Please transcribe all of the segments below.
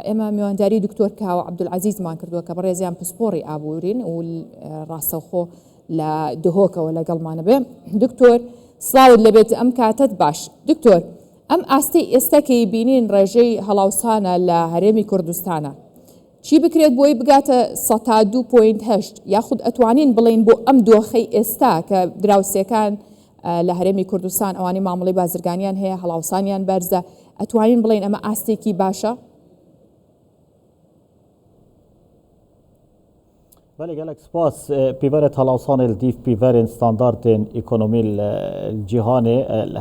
ئێمە میوانداری دکتۆر کاوە عەبدولعەزیزمان کردووە کە بەڕێزیان پسپۆڕی ئابوورین و ڕاستەوخۆ لە دهۆکەوە لەگەڵمانە بێ. دکتۆر سڵاوت لەبێت ئەم کاتت باش. دکتۆر ئەم ئاستی ئێستاکەی بینین ڕێژەی هەڵاوسانە لە هەرێمی کوردستانە چی بکرێت بۆی بگاتە 102.8 یاخود ئەتوانین بڵین بۆ ئەم دۆخەی ئێستا کە دراوسێکان لە هەرێمی کوردستان ئەوانی مامەڵی بازرگانیان هەیە هەڵاوسانیان بەرزە ئەتوانین بڵین ئەمە ئاستێکی باشە؟ بله گلک سپاس پیورت هلاوسان الدیف پیورن ستانداردن اکونومی الجهان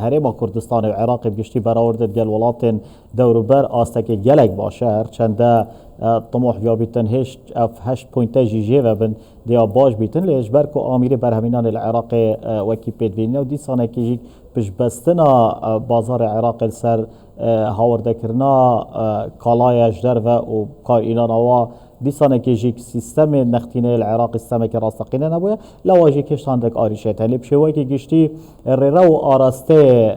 هرم کردستان و عراق بگشتی برآورد گل ولاتن دوروبر آستک گلک باشه چنده طموح یا بیتن 8.8 جی و بن دیا باش بیتن لیجبر کو آمیر برهمینان العراق وکی پیدوینه و دیسانه کیجیک پیش بستنا بازار عراق سر هاورده کرنا کالای اجدر و کائنان و دیسانه کیجیک سیستم نختینه العراق سیستم که راستقینه نبوده لواجی کشتاندک آریشه تلیب شوی که گشتی ریرو آراسته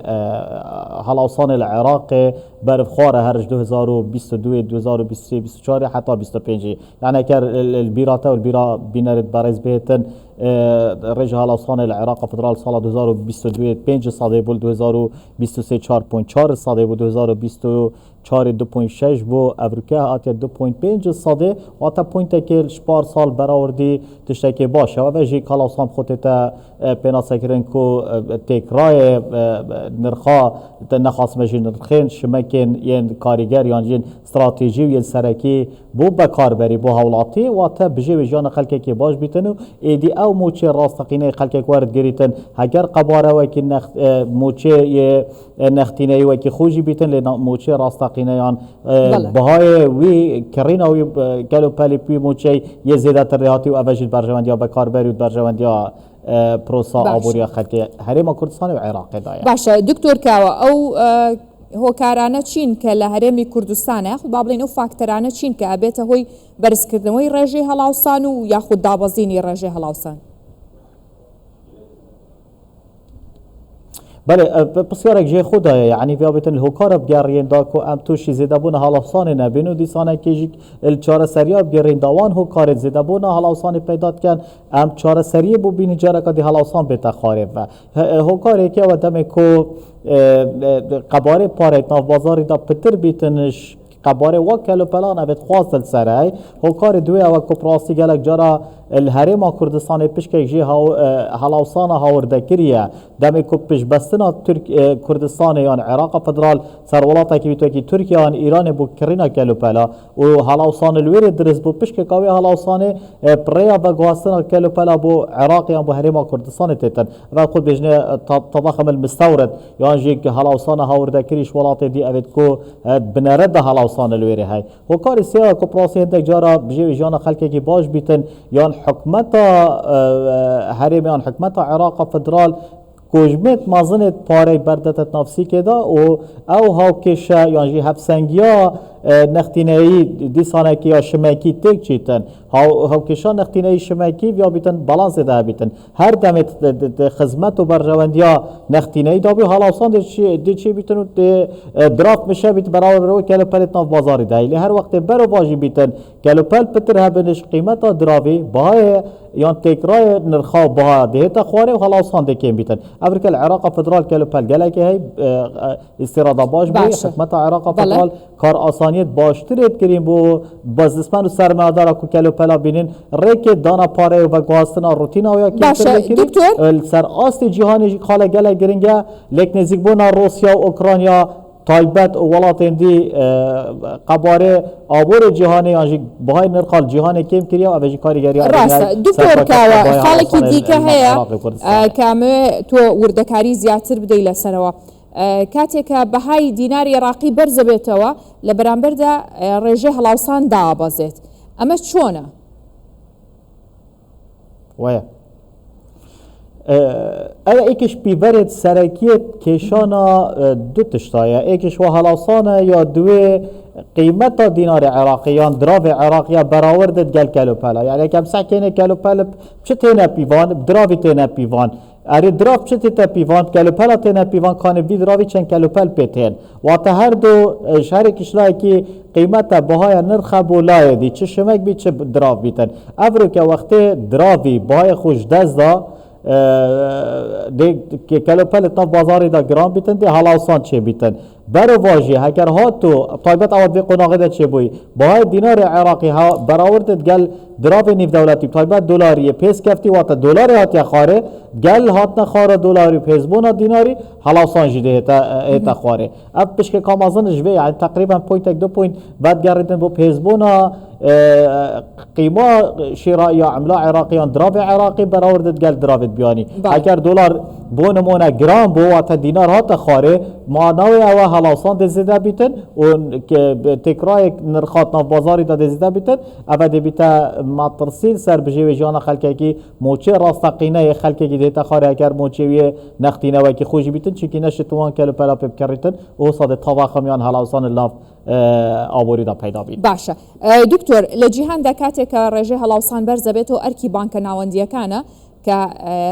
هلاوسان العراق برفخوار هرج 2022 2023 24 حتی 25 یعنی که البیراته و البیرا بینرد برز بیتن رجع هلاوسان العراق فدرال سال 2022 5 صادق بود 2023 4.4 صادق بود 2024 2.6 بو افریقا آتی 2.5 صادق و تا پوینت که شپار سال برآوردی تشتکی باشه و وجه هلاوسان خودت پناسکرین کو تکرای نرخا نخواست مجین نرخین شمکن ین کارگر یان استراتژی و ین سرکی بو بکار بری بو هولاتی و تا بجی وجان خلک که باش بیتنو ایدی او موچه راستقینه خلک وارد گریتن اگر قباره و که موچه نختینه و که خوشی بیتن ل موچه راستقینه یان بهای وی کرینا وی گلو پلی پی موچه یه زیادت ریاتی و اوجل برجوندیا بکار بری و برجوندیا پروسا آبوریا خلک هرم کردستان و عراق دایا. باشه دکتور کاوە ئەو هۆکارانە چین کە لە هەرێمی کوردستانە یاخود با بڵین ئەو فاکتەرانە چین کە ئەبێتە هۆی بەرزکردنەوەی ڕێژەی هەڵاوسان و یاخود دابەزینی ڕێژەی هەڵاوسان؟ بله بسیار جه خدایه یعنی بیا بیتن الهوکار بگرین دا کو ام توشی زیده بونه هلاوسان نبینو دیسانه کیجی الچاره سریع بگرین داوان هوکار زیده بونه هلاوسان پیدات کن ام چاره سریع بو بینی جاره که دی هلاوسان بیت خارب و هوکاری که و دم کو قباره پارت ناف بازاری دا پتر بیتنش قباره وکلو پلان ابد خواصل سرای هوکار دوی و کوپراسی گلک جارا الهرم کردستان پیش که جه هلاوسان هاوردکریه دم کو پیش بستنا ترک کردستان یان عراق فدرال سرولات کی تو کی ترکیه یان ایران بو کرینا کلو پلا و هلاوسان الویر درس بو پیش که کاوی هلاوسان پریا بگواستنا کلو پلا بو عراق یان بو هرم کردستان تتن و خود بجنه طبخم المستورد یان جه هلاوسان هاوردکریش ولات دی ابد کو بنرد هلاوسان الویر های هوکار سیا کوپراسی هندک جارا بجی جان خلک کی باش بیتن یان حکمت هرمیان حکمت عراق فدرال کوجمت مازنت پاره بردت نفسی که دا او هاوکش یعنی هفسنگیا نختینه‌ای دیسانکی یا شمکی تک چیتن هاوکشا نختینه‌ای شمکی یا بیتن بالانس ده بیتن هر دمت خدمت و برجوندیا نختینه‌ای دا بی هلاوسان دی چی بیتن درافت میشه بیت برای رو کلو پلت ناف بازاری ده هر وقت برو باجی بیتن کلو پل پتر هبنش قیمت دراوی بهای یان تکرای نرخا بها دهتا خواره و هلاوسان دکیم بیتن افریقا العراق فدرال کلو پل گلک هی استرادا باش بی حکمت عراق فدرال کار آسانیت باشترید کریم بو بازدسمن و سرمایه‌دارا کو کلو پلا بینین ریک دانا پاره و گواستنا روتینا و یا کیتر سر آست جهانی خاله گله گرینگه لیک نزدیک بونا روسیا و اوکراینیا تایبت و ولاتین دی قباره آبور جهانی آنجی بهای نرخال جهانی کم کریه و اوجی کاریگری راست دکتور کاوه خالکی دیگه هیا کامه تو وردکاری زیاتر بدی لسروا کاتێکە بەهای دیناری عێراقی بەرزە بێتەوە لە بەرامبەردا ڕێژەی هەڵاوسان دابەزێت ئەمە چۆنە؟ وایە ئەوە ئێکش پیڤەرێت سەرەکیەت کێشانە دوو تشتایە ئێکش وە هەڵاوسانە یا دوێ قیمت دینار عراقیان دراو عراقیان براوردت گل کلوپلا یعنی کم سکینه کلوپلا چه تینه پیوان دراوی تینه پیوان اری دراف چه تا پیوان کلوپل تنه پیوان کان بی دراوی چند کلوپل پیتن و تا هر دو شهر کشلای که قیمت بهای نرخ بولای دی چه شمک بی چه دراف بیتن افرو که وقت دراوی بهای خوش دست دا که کلوپل تا بازاری دا گرام بیتن دی حالاوسان چه بیتن برو واجی هکر هاتو طایبت اول به قناقه ده چه بوی بهای دینار عراقی ها براوردت گل دراب نیف دولتی طایبت دلاریه پیس کفتی واتا دلاری هاتی خاره گل هات نخاره دلاری پیس بونا دیناری حالاوسان جده هتا خاره اب پشک کامازن جوه یعنی تقریبا پوینت دو پوینت بعد گردن بو پیس بونا قیمه شرائیه عمله عراقیان دراب عراقی براوردت گل درابت بیانی اگر دلار بونمونه گرام بو واتا دینار هات خاره معناوی اوه حالاوسان ده زده بیتن و تکرای نرخات ناف بازاری ده زده بیتن اوه ده بیتا مطرسیل سر بجیوی جانا خلکه کی موچه راستقینه خلکه کی دیتا خاره اگر موچه نختینه وکی خوشی بیتن چونکه نشتوان کلو پلا پیب کریتن و صاد طباخمیان حالاوسان اللاف آبوری دا پیدا بید. باشه دکتور لجیهان دکاته که رجه حالاوسان برزبیتو ارکی بانک ناوندیه کانه که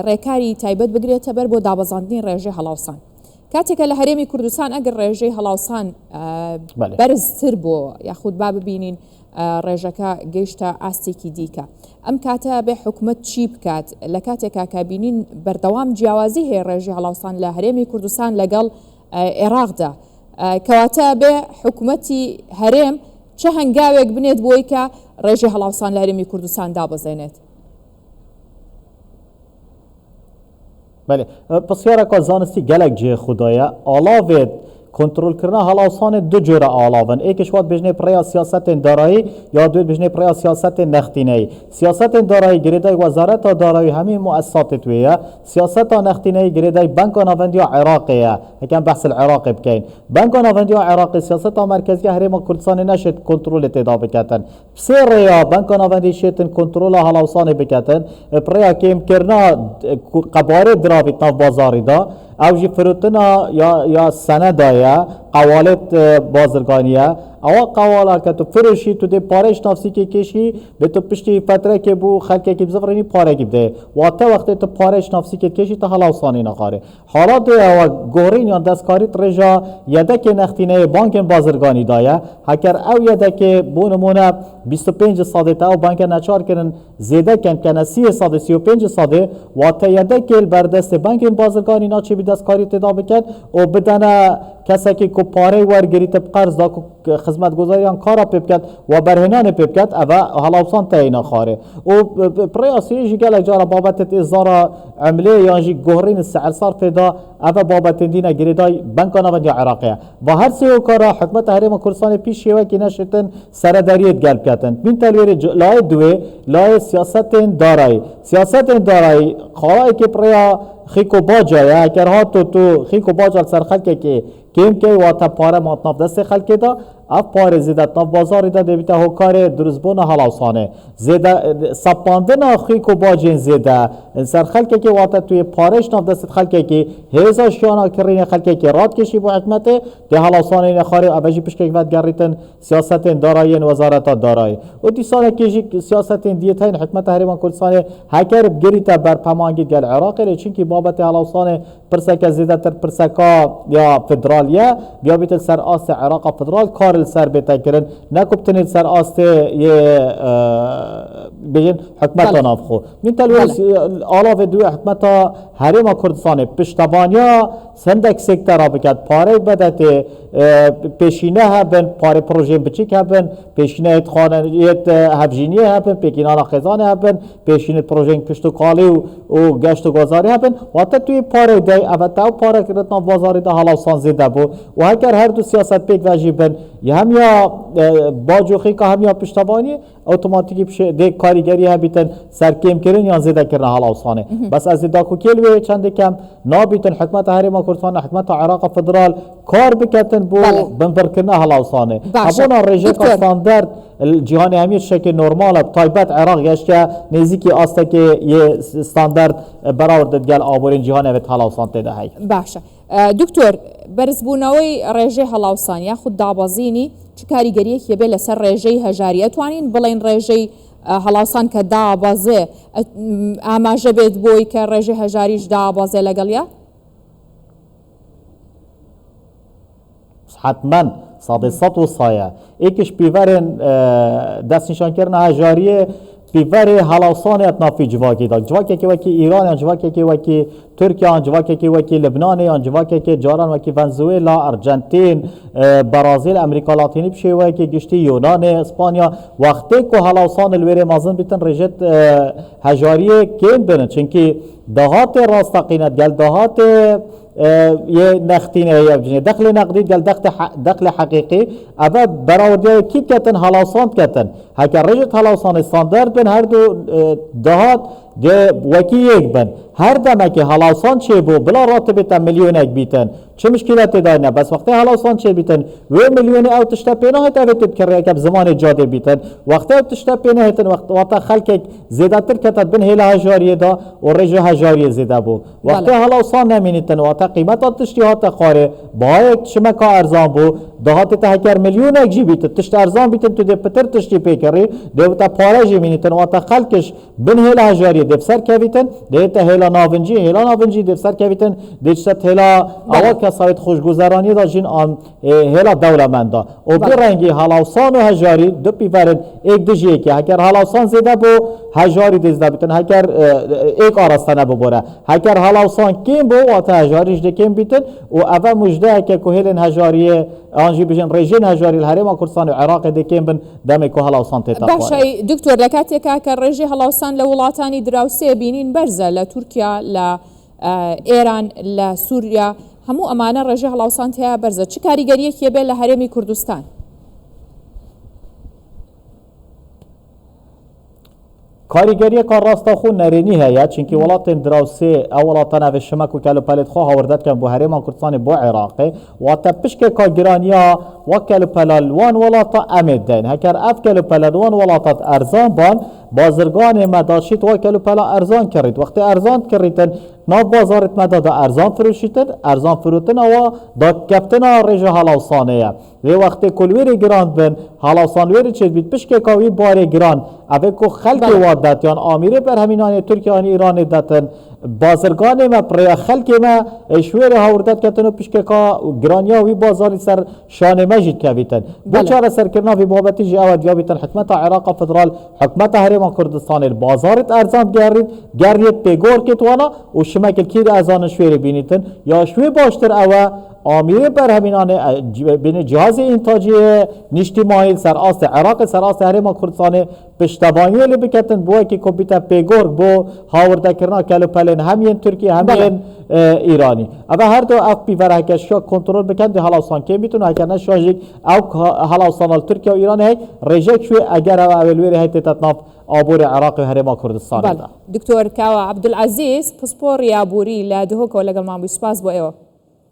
ریکاری تایبت بگریت بر بو دابزاندین رجه حالاوسان کاتێک لە هەرێمی کوردستان ئەگەر ڕێژەی هەڵاوسان بەرزتر بۆ یاخود با ببینین ڕێژەکە گەیشتە ئاستێکی دیکە ئەم کاتە بێ حکومت چی بکات لە کاتێکا کابینین بەردەوام جیاوازی هەیە ڕێژەی هەڵاوسان لە هەرێمی کوردستان لەگەڵ عێراقدا کەواتە بێ حکوومەتی هەرێم چه هەنگاوێک بنێت بۆی کە ڕێژەی هەڵاوسان لە هەرێمی کوردستان دابەزێنێت. بله پسیاره که زانستی گلک جه خدایه آلاوید کنترل کردن حالاوسان دو جوره آلاون ایکش وقت بجنه پریا سیاست دارایی یا دوید بجنه پریا سیاست نختینه‌ای سیاست دارایی گریدای وزارت دارایی همین مؤسسات تویه سیاست نختینه‌ای گریدای بانک ناوندی عراقیه هکم بحث العراق بکین بانک ناوندی عراقی سیاست مرکزی هرم کردستان نشد کنترل تدا بکتن سر یا بانک ناوندی شتن کنترل حالاوسان بکتن پریا کم کرنا قباره درابط ناو بازاری دا او جی فروتنا یا سندایا قوالت بازرگانیه او قوالا که تو فروشی تو دی پارش نفسی که کشی به تو پشتی فتره که بو خلقه که بزفرینی پاره که بده و تا وقتی تو پارش نفسی که کشی تا حالاوسانی نخاره حالا دو او گورین یا دستکاریت رجا یدک نختینه بانک بازرگانی دایه هکر او یدک بونمونه 25 ساده تا او بانک نچار کرن زیده کن کنه 30 ساده 35 ساده و تا یدک بردست بانک بازرگانی ناچه دستکاری تدا بکن و بدنه کسی که پاره ورگری تب قرض دا خدمت گذاریان کارا پیب کد و برهنان پیب کد اوه حالاوسان تاینا خاره و پریاسی جی گلک جارا بابت ازارا عمله یا جی گهرین السعر صرف دا اوه بابت دینه گریدای بانک ناوندی عراقیه و هر سیو کارا حکمت هرم کردستان پیش شیوه که نشتن سرداریت گلب کتن من تلویر لای دوی لای سیاست دارایی خواهی که پریا خیکو باجا یا اگر ها تو خیکو باجا سر خلقه که کم که واتا پاره ماتناف دست خلقه دا اف پاره زیدت ناف بازاری دا دیویتا هو کار درزبون حالاوسانه زیده سپاندن خیکو باجین زیده سر خلقه که واتا توی پارش ناف دست خلقه که هیزا شیانا کرین خلقه که راد کشی با حکمته ده حالاوسانه نخاره اوجی پشکه وقت گریتن سیاست دارایی وزارت دارایی و دیسانه که سیاست دیتین حکمت هرمان کردستان هکر بگریتا بر پمانگید گل عراقی چونکی بابت حالاوسانه پرسک زیده تر پرسکا یا فدرالیه بیا بیت سر آست عراق فدرال کار سر بیت کرن نکوبتن سر آست یه بین حکمت نافخو من تلویز آلاف دوی حکمت هرم کردستان پشتبانیا سندک سکتر بکد پاره بدت پیشینه هبن پاره پروژه بچیک هبن پیشینه خانیت هفجینیه هبن پیکینانا خزانه هبن پیشینه پروژه پشتو کالی و گشت و گذاری هبن و تا توی پاره دی اوتا پاره کردن بازاری دا حالاوسان زیده بو و هکر هر دو سیاست پیک واجبن یا هم یا باجوخی که هم یا پشتبانی اتوماتیکی دی کاریگری هبیتن سرکیم کردن یا زیده کردن حالاوسانه بس از داکو کلوی چند کم نابیتن حکمت هرم کردستان حکمت عراق فدرال کار بکتن بو بنبر کردن حالاوسانه ابونا رژیک استاندارد جهان همیت شکل نرمال تایبت عراق گشت که نزدیکی آسته که یه استاندارد براورد گل آبورین جهان همیت حالاوسان تده هی باشه دکتور برزبونەوەی ڕێژەی هەڵاوسان یاخود دابەزینی چ کاریگەریەکی بێ لەسەر ڕێژەی هەژاریە توانین بڵێن ڕێژەی هەڵاوسان کە دابەزێ ئاماژە بێت بۆی کە ڕێژەی هەژاریش دابەزێ لەگەڵیا؟ حتما صد وصايا ايكش بيفرن دست نشان كرنا هجاريه بيفري هلاوسانيات نافي جواكي دا جواكي كي وكي ايران جواكي كي وكي تركيا جواكي كي وكي لبنان جواكي كي جاران وكي فنزويلا ارجنتين برازيل امريكا اللاتيني بشي وكي گشتي يونان اسبانيا وقتی کو هلاوسان الويري مازن بيتن رجت هجاريه كين بنن چونكي دهات راستقينت قال دهات یه نختینه یا دخل نقدی قال دخل حقیقی اما براودی کی کتن هلاوسان کتن هکر رجت هلاوسان استاندارد بن هر دو دهات ده وکی یک بن هر دمه که هلاوسان چه بو بلا راتب تا میلیونک بیتن چه مشکلات داره بس وقتی هلاوسان چه بیتن و میلیون او تشتا پینا هت اوت بکره که زمان جاده بیتن وقتی او تشتا پینا هتن وقت خلک زیاده تر کتت بن هلا هجاریه دا و رجه هجاریه زیاده بو وقتی هلاوسان نمینیتن وقت قیمت تشتیات خاره باید شما کا ارزان بو دهات تا هکر میلیونک جی بیت تشت ارزان بیتن تو ده پتر تشتی پیکری ده تا پاره جی مینیتن وقت خلکش بن هلا هجاریه دفسر کویتن ده تا هلا ناونجی دفسر کویتن دشت هلا اول کسایت خوشگذرانی دا جین آن هلا دولمندا و بی رنگی هلاوسان و هجاری دو پیورن ایک دجیه که هکر هلاوسان زیده بو هجاری دزده بیتن هکر ایک آرستانه ببوره هکر هلاوسان کیم بو و تا هجاریش دکیم بیتن و اول مجده که کوهلن هجاریه آنجی بجن رژین هجاری الهرم کردستان و عراق دکیم بن دمی که هلاوسان تیتا باشای دکتور لکاتی که رژی هلاوسان لولاتانی دراوسی بینین برزه لترکیا ل ایران ل سوریا همو امانه رژه هلاوسان تیا برزه چه کاریگریه که به لهرمی کردستان؟ کاریگری کار راستا خو نرینی هست چونکی ولات دراوسی اولاتن او شمک و کلو پلت خو هاوردت کن بو هرمان کردستان بو عراقی و تپش که کاگرانیا و کلو پلالوان ولاتا امد دین هکر اف کلو پلالوان ولاتات ارزان بان بازرگان مداشید و کلو پلا ارزان کرد وقتی ارزان کردن ناف بازارت مداد ارزان فروشیتن ارزان فروتن و دا کپتن رژه هلاوسانه و وقتی کلویری گران بن هلاوسان ویری چید بید پشک کاوی بار گران اوه کو خلق وادت یان آمیره بر همینان ترکیه ایران داتن بازرگان ما پر خلق ما شویر هاوردت کتن و پشک کا گرانیا وی بازاری سر شان مجید کویتن بچاره سر کرنا وی بابتی جی اود یابیتن حکمت عراق فدرال حکمت هرمان کردستان بازارت ارزان گرید پیگور کتوانا و شمکل کیر ازان شویر بینیتن یا شوی باشتر اوه آمیره بر همینان بین جهاز انتاجی نشتیمایی سر آست عراق سر آست هرمان کردستان پشتبانی لی بکتن بوی که کمپیوتر پیگور بو هاورده کرنا کلو پلین همین ترکیه همین ایرانی اما هر دو اف بی ورکش شا کنترل بکن ده هلاوسان که میتونه اگر نشاجیک او هلاوسان ترکیه و ایران هی رجک شوی اگر او اولویری هی تتناف آبور عراق و هرمان کردستان دکتور کاوا عبدالعزیز پسپور یابوری لدهوک و لگل ما بسپاس با ایو